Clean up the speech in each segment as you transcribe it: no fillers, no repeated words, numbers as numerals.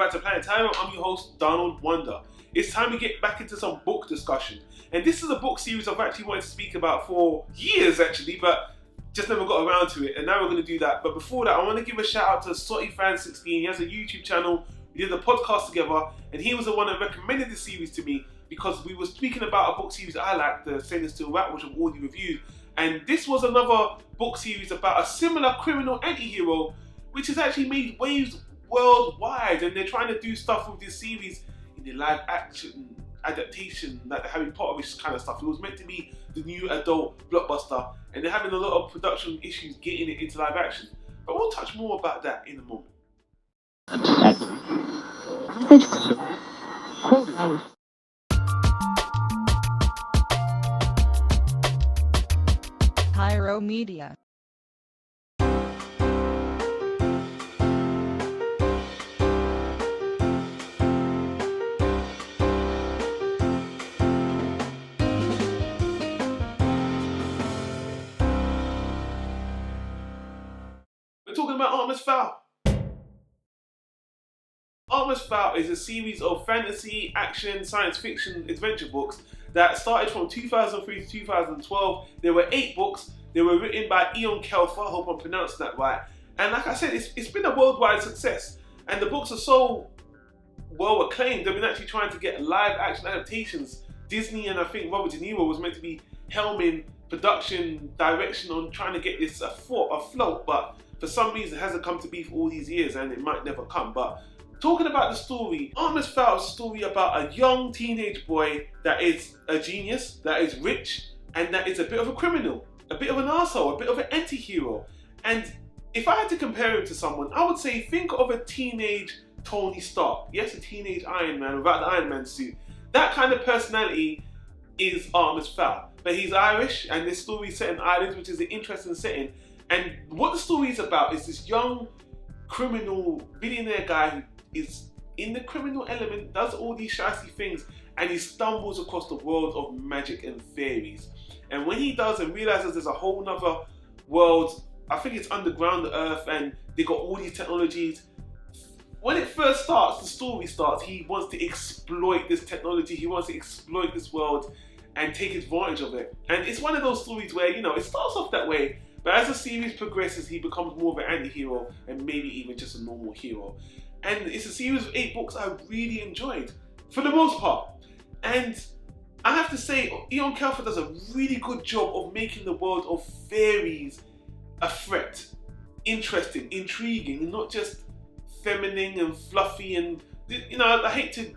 back to Planet Tyro. I'm your host, Donald Wonder. It's time to get back into some book discussion. And this is a book series I've actually wanted to speak about for years actually, but just never got around to it. And now we're going to do that. But before that, I want to give a shout out to SottyFan16. He has a YouTube channel. We did a podcast together, and he was the one that recommended this series to me because we were speaking about a book series I like, the Stainless Steel Rat, which I've already reviewed. And this was another book series about a similar criminal anti-hero, which has actually made waves worldwide, and they're trying to do stuff with this series in the live action adaptation, like the Harry Potter-ish kind of stuff. It was meant to be the new adult blockbuster, and they're having a lot of production issues getting it into live action. But we'll touch more about that in a moment. Tyro Media. We're talking about Artemis Fowl. Artemis Fowl is a series of fantasy, action, science fiction, adventure books that started from 2003 to 2012. There were 8 books. They were written by Ian Kelfer. I hope I'm pronouncing that right. And like I said, it's been a worldwide success. And the books are so well acclaimed, they've been actually trying to get live action adaptations. Disney and I think Robert De Niro was meant to be helming production direction on trying to get this afloat, but for some reason it hasn't come to be for all these years, and it might never come. But talking about the story, Artemis Fowl is a story about a young teenage boy that is a genius, that is rich, and that is a bit of a criminal, a bit of an arsehole, a bit of an anti-hero. And if I had to compare him to someone, I would say think of a teenage Tony Stark. Yes, a teenage Iron Man without the Iron Man suit. That kind of personality is Artemis Fowl. But he's Irish, and this story is set in Ireland, which is an interesting setting. And what the story is about is this young criminal billionaire guy who is in the criminal element, does all these shifty things, and he stumbles across the world of magic and fairies. And when he does and realizes there's a whole nother world, I think it's underground the earth, and they got all these technologies. When it first starts, the story starts, he wants to exploit this technology, he wants to exploit this world and take advantage of it. And it's one of those stories where, you know, it starts off that way, but as the series progresses, he becomes more of an anti-hero and maybe even just a normal hero. And it's a series of 8 books I really enjoyed, for the most part. And I have to say, Ian Kelfer does a really good job of making the world of fairies a threat. Interesting, intriguing, and not just feminine and fluffy and, you know, I hate to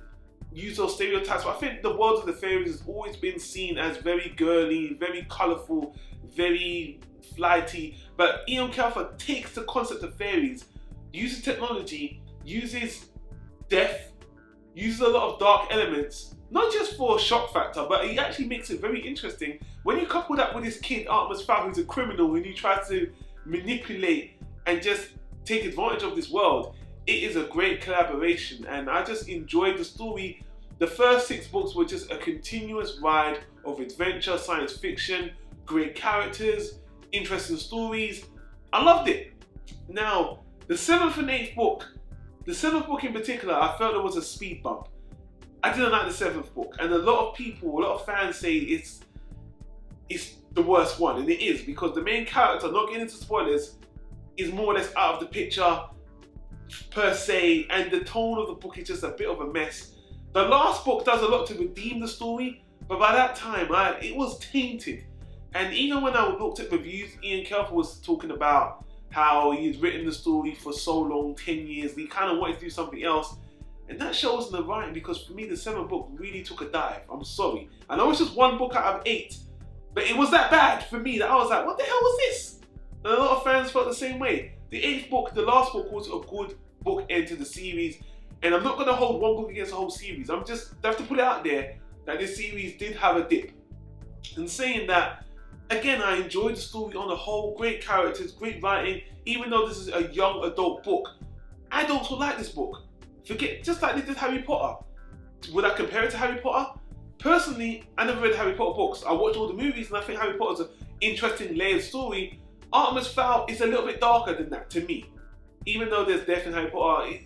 use those stereotypes, but I think the world of the fairies has always been seen as very girly, very colourful, very flighty. But Ian Kelfer takes the concept of fairies, uses technology, uses death, uses a lot of dark elements, not just for shock factor, but he actually makes it very interesting. When you couple that with this kid, Artemis Fowl, who's a criminal, and he tries to manipulate and just take advantage of this world, it is a great collaboration, and I just enjoyed the story. The first 6 books were just a continuous ride of adventure, science fiction, great characters, interesting stories. I loved it. Now, the 7th and 8th book, the 7th book in particular, I felt there was a speed bump. I didn't like the 7th book, and a lot of people, a lot of fans say it's the worst one, and it is, because the main character, not getting into spoilers, is more or less out of the picture per se, and the tone of the book is just a bit of a mess. The last book does a lot to redeem the story, but by that time, it was tainted. And even when I looked at reviews, Ian Kelfer was talking about how he's written the story for so long, 10 years, and he kind of wanted to do something else. And that shows in the writing, because for me, the 7th book really took a dive. I'm sorry. I know it's just 1 book out of 8, but it was that bad for me that I was like, what the hell was this? And a lot of fans felt the same way. The 8th book, the last book, was a good book end to the series. And I'm not going to hold one book against the whole series. I have to put it out there that this series did have a dip. And saying that, again, I enjoyed the story on the whole. Great characters, great writing. Even though this is a young adult book, adults will like this book. Forget, just like they did Harry Potter. Would I compare it to Harry Potter? Personally, I never read Harry Potter books. I watched all the movies, and I think Harry Potter's an interesting layered story. Artemis Fowl is a little bit darker than that to me. Even though there's death in Harry Potter,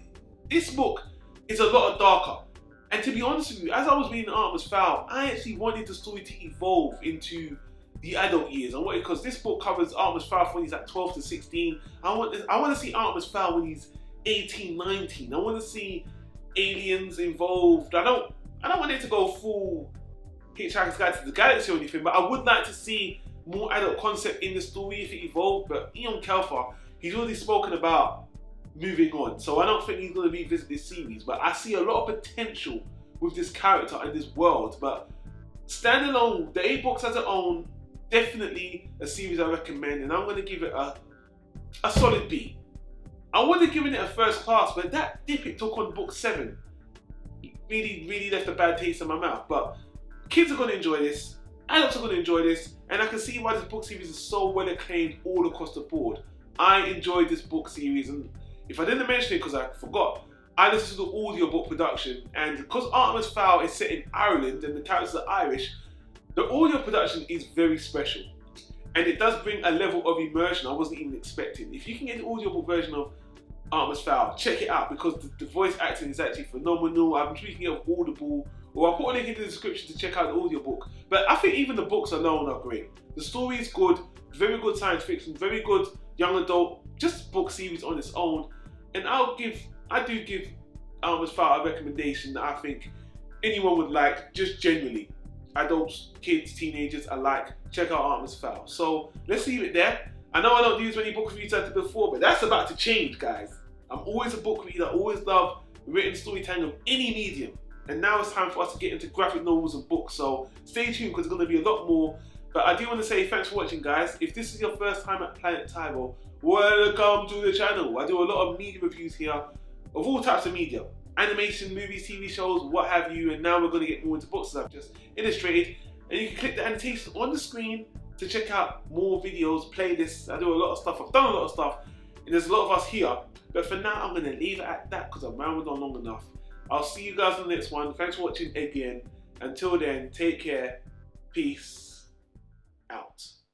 this book it's a lot darker. And to be honest with you, as I was reading Artemis Fowl, I actually wanted the story to evolve into the adult years. I wanted, because this book covers Artemis Fowl when he's like 12 to 16. I want to see Artemis Fowl when he's 18, 19. I want to see aliens involved. I don't want it to go full Hitchhiker's Guide to the Galaxy or anything, but I would like to see more adult concept in the story if it evolved. But Ian Kelfer, he's already spoken about moving on, so I don't think he's going to revisit this series, but I see a lot of potential with this character and this world. But standalone, the 8 books as its own, definitely a series I recommend, and I'm going to give it a solid B. I would have given it a first class, but that dip it took on book 7 really left a bad taste in my mouth. But kids are going to enjoy this, adults are going to enjoy this, and I can see why this book series is so well acclaimed all across the board. I enjoyed this book series, and if I didn't mention it because I forgot, I listened to the audiobook production, and because Artemis Fowl is set in Ireland and the characters are Irish, the audio production is very special. And it does bring a level of immersion I wasn't even expecting. If you can get the audiobook version of Artemis Fowl, check it out, because the voice acting is actually phenomenal. I'm tweaking it of Audible, or I'll put a link in the description to check out the audiobook. But I think even the books alone are great. The story is good, very good science fiction, very good young adult, just book series on its own. And I do give Artemis Fowl a recommendation that I think anyone would like, just generally. Adults, kids, teenagers alike, check out Artemis Fowl. So let's leave it there. I know I don't do as many book reviews as I did before, but that's about to change, guys. I'm always a book reader, I always love written storytelling of any medium. And now it's time for us to get into graphic novels and books, so stay tuned because there's going to be a lot more. But I do want to say thanks for watching, guys. If this is your first time at Planet Tyro, welcome to the channel. I do a lot of media reviews here, of all types of media. Animation, movies, TV shows, what have you, and now we're going to get more into books as I've just illustrated. And you can click the annotations on the screen to check out more videos, playlists. I do a lot of stuff, I've done a lot of stuff, and there's a lot of us here. But for now, I'm going to leave it at that because I've rambled on long enough. I'll see you guys on the next one. Thanks for watching again. Until then, take care. Peace out.